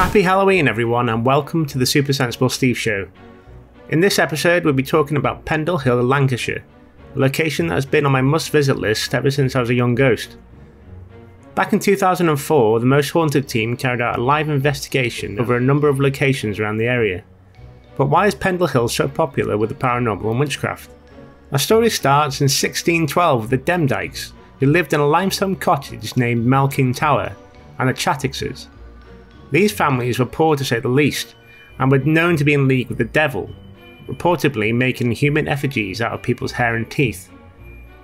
Happy Halloween everyone, and welcome to the Supersensible Steve Show. In this episode we'll be talking about Pendle Hill in Lancashire, a location that has been on my must visit list ever since I was a young ghost. Back in 2004, the Most Haunted team carried out a live investigation over a number of locations around the area. But why is Pendle Hill so popular with the paranormal and witchcraft? Our story starts in 1612 with the Demdikes, who lived in a limestone cottage named Melkin Tower, and the Chattixes. These families were poor to say the least, and were known to be in league with the devil, reportedly making human effigies out of people's hair and teeth.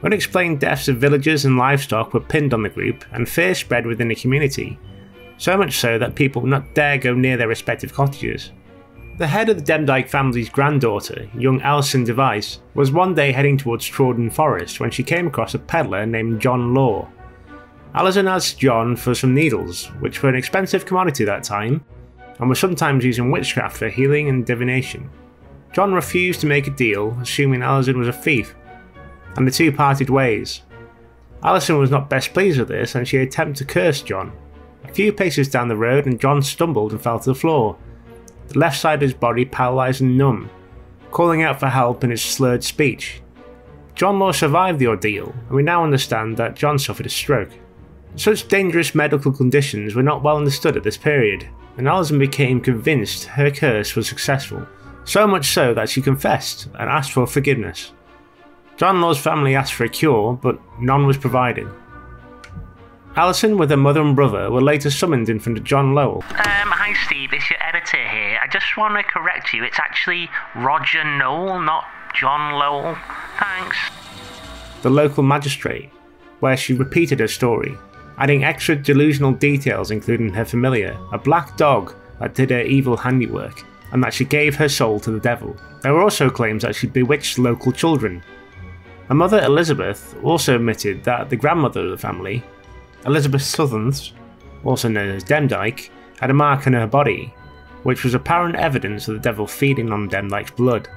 Unexplained deaths of villagers and livestock were pinned on the group, and fear spread within the community, so much so that people would not dare go near their respective cottages. The head of the Demdike family's granddaughter, young Alison Device, was one day heading towards Strawden Forest when she came across a peddler named John Law. Alison asked John for some needles, which were an expensive commodity at that time, and were sometimes used in witchcraft for healing and divination. John refused to make a deal, assuming Alison was a thief, and the two parted ways. Alison was not best pleased with this, and she attempted to curse John. A few paces down the road and John stumbled and fell to the floor, the left side of his body paralysed and numb, calling out for help in his slurred speech. John Law survived the ordeal, and we now understand that John suffered a stroke. Such dangerous medical conditions were not well understood at this period, and Alison became convinced her curse was successful, so much so that she confessed and asked for forgiveness. John Law's family asked for a cure, but none was provided. Alison, with her mother and brother, were later summoned in front of John Lowell. Hi Steve, it's your editor here. I just want to correct you, it's actually Roger Noel, not John Lowell. Thanks. The local magistrate, where she repeated her story, adding extra delusional details including her familiar, a black dog that did her evil handiwork, and that she gave her soul to the devil. There were also claims that she bewitched local children. Her mother Elizabeth also admitted that the grandmother of the family, Elizabeth Southerns, also known as Demdike, had a mark on her body, which was apparent evidence of the devil feeding on Demdike's blood.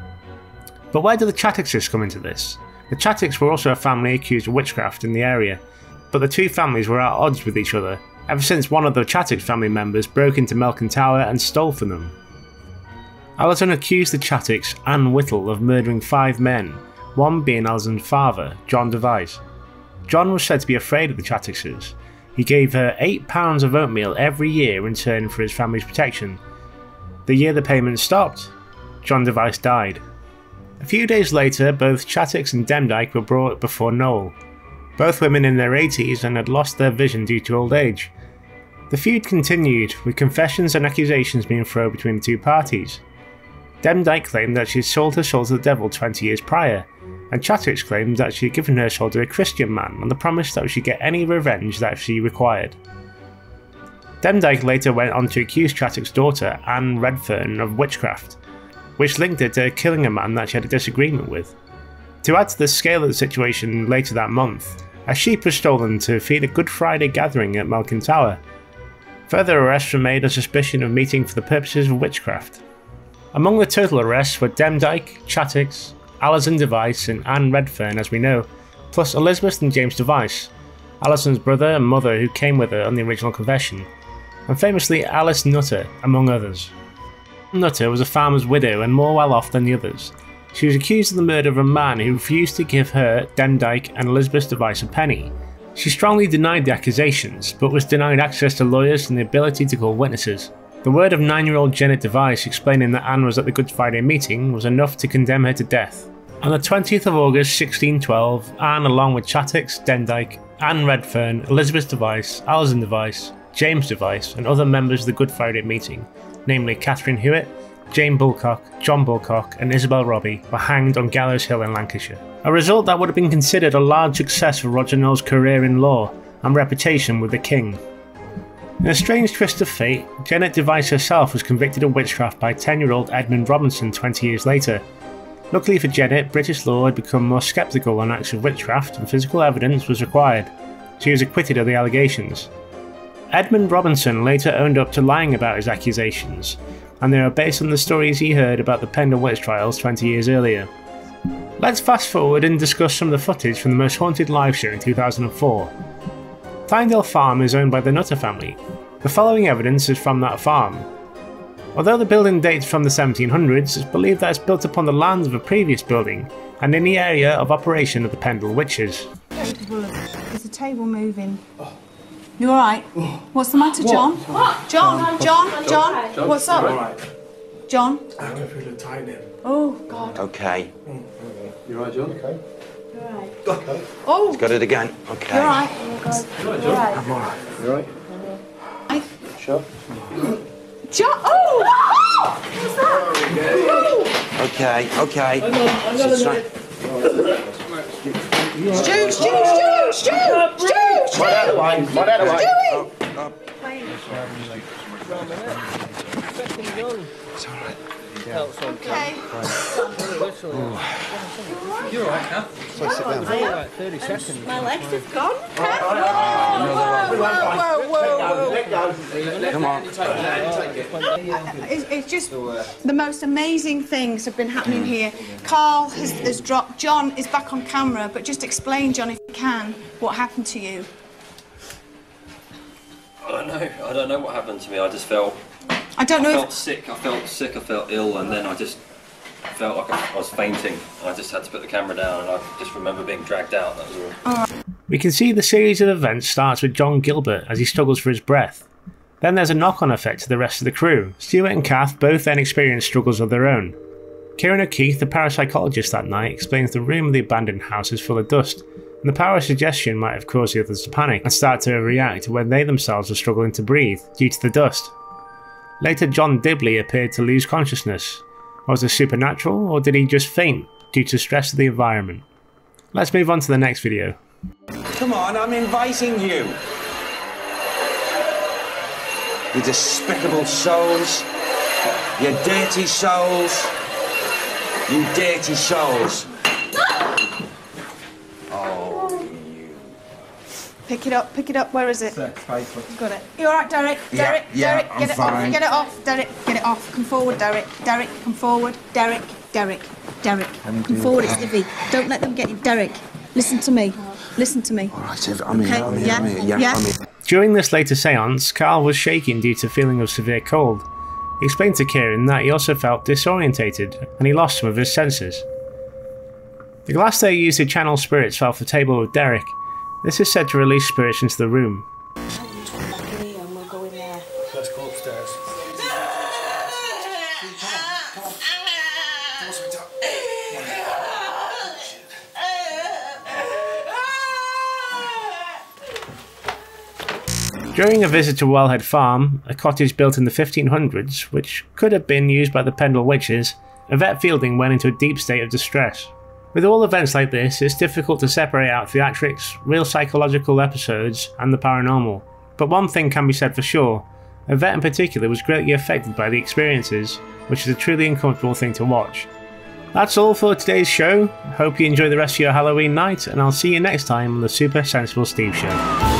But where do the Chattixes come into this? The Chattix were also a family accused of witchcraft in the area, but the two families were at odds with each other, ever since one of the Chattix family members broke into Melkin Tower and stole from them. Alison accused the Chattix and Whittle of murdering 5 men, one being Alison's father, John Device. John was said to be afraid of the Chattixes. He gave her £8 of oatmeal every year in return for his family's protection. The year the payments stopped, John Device died. A few days later, both Chattix and Demdike were brought before Noel, both women in their 80s and had lost their vision due to old age. The feud continued, with confessions and accusations being thrown between the two parties. Demdike claimed that she had sold her soul to the devil 20 years prior, and Chattix claimed that she had given her soul to a Christian man on the promise that she would get any revenge that she required. Demdike later went on to accuse Chattix's daughter, Anne Redfern, of witchcraft, which linked her to killing a man that she had a disagreement with. To add to the scale of the situation later that month, a sheep was stolen to feed a Good Friday gathering at Melkin Tower. Further arrests were made on suspicion of meeting for the purposes of witchcraft. Among the total arrests were Demdike, Chattix, Alison Device and Anne Redfern as we know, plus Elizabeth and James Device, Alison's brother and mother who came with her on the original confession, and famously Alice Nutter, among others. Nutter was a farmer's widow and more well off than the others. She was accused of the murder of a man who refused to give her, Demdike and Elizabeth Device a penny. She strongly denied the accusations, but was denied access to lawyers and the ability to call witnesses. The word of 9-year-old Janet Device explaining that Anne was at the Good Friday meeting was enough to condemn her to death. On the 20th of August 1612, Anne, along with Chattix, Demdike, Anne Redfern, Elizabeth Device, Alison Device, James Device and other members of the Good Friday meeting, namely Catherine Hewitt, Jane Bulcock, John Bulcock and Isabel Robbie, were hanged on Gallows Hill in Lancashire. A result that would have been considered a large success for Roger Noel's career in law and reputation with the king. In a strange twist of fate, Janet Device herself was convicted of witchcraft by 10-year-old Edmund Robinson 20 years later. Luckily for Janet, British law had become more sceptical on acts of witchcraft and physical evidence was required. She was acquitted of the allegations. Edmund Robinson later owned up to lying about his accusations, and they are based on the stories he heard about the Pendle Witch Trials 20 years earlier. Let's fast forward and discuss some of the footage from the Most Haunted live show in 2004. Pendle Farm is owned by the Nutter family. The following evidence is from that farm. Although the building dates from the 1700s, it's believed that it's built upon the lands of a previous building and in the area of operation of the Pendle Witches. There's a table moving. You alright? What's the matter, John? John, what's up? John? I go through the tightening. Oh, God. Okay. You alright, John? Okay. You're alright. Okay. Oh! He's got it again. Okay. You're alright. You're alright, I'm alright. You alright? Sure. John! Oh! What's that? Okay, okay. Stu! Right out of the way. It's alright. Okay. You're alright, Kath. So sit down. Alright, 30 seconds. My legs have gone. Whoa. Come on. It's just the most amazing things have been happening here. Carl has dropped. John is back on camera, but just explain, John, if you can, what happened to you. I don't know what happened to me. I just felt. I don't know. I felt sick. I felt ill, and then I just felt like I was fainting. I just had to put the camera down, and I just remember being dragged out. That was all. We can see the series of events starts with John Gilbert as he struggles for his breath. Then there's a knock-on effect to the rest of the crew. Stuart and Kath both then experience struggles of their own. Kieran O'Keefe, the parapsychologist that night, explains the room of the abandoned house is full of dust, and the power of suggestion might have caused the others to panic and start to react when they themselves are struggling to breathe due to the dust. Later, John Dibley appeared to lose consciousness. Was this supernatural, or did he just faint due to stress of the environment? Let's move on to the next video. Come on, I'm inviting you. You despicable souls. You dirty souls. You dirty souls. Pick it up. Where is it? Got it. You all right, Derek? Yeah, Derek, I'm get it fine. off. Get it off, Derek. Get it off. Come forward, Derek. Derek, come forward. Derek. Come forward, it's Ivy. Don't let them get you. Derek, listen to me. All Right, I'm here. Yeah. During this later seance, Carl was shaking due to feeling of severe cold. He explained to Kieran that he also felt disorientated and he lost some of his senses. The glass they used to channel spirits fell off the table with Derek. This is said to release spirits into the room. Let's go upstairs. During a visit to Wellhead Farm, a cottage built in the 1500s, which could have been used by the Pendle Witches, Yvette Fielding went into a deep state of distress. With all events like this, it's difficult to separate out theatrics, real psychological episodes, and the paranormal. But one thing can be said for sure, Yvette in particular was greatly affected by the experiences, which is a truly uncomfortable thing to watch. That's all for today's show. Hope you enjoy the rest of your Halloween night, and I'll see you next time on the Supersensible Steve Show.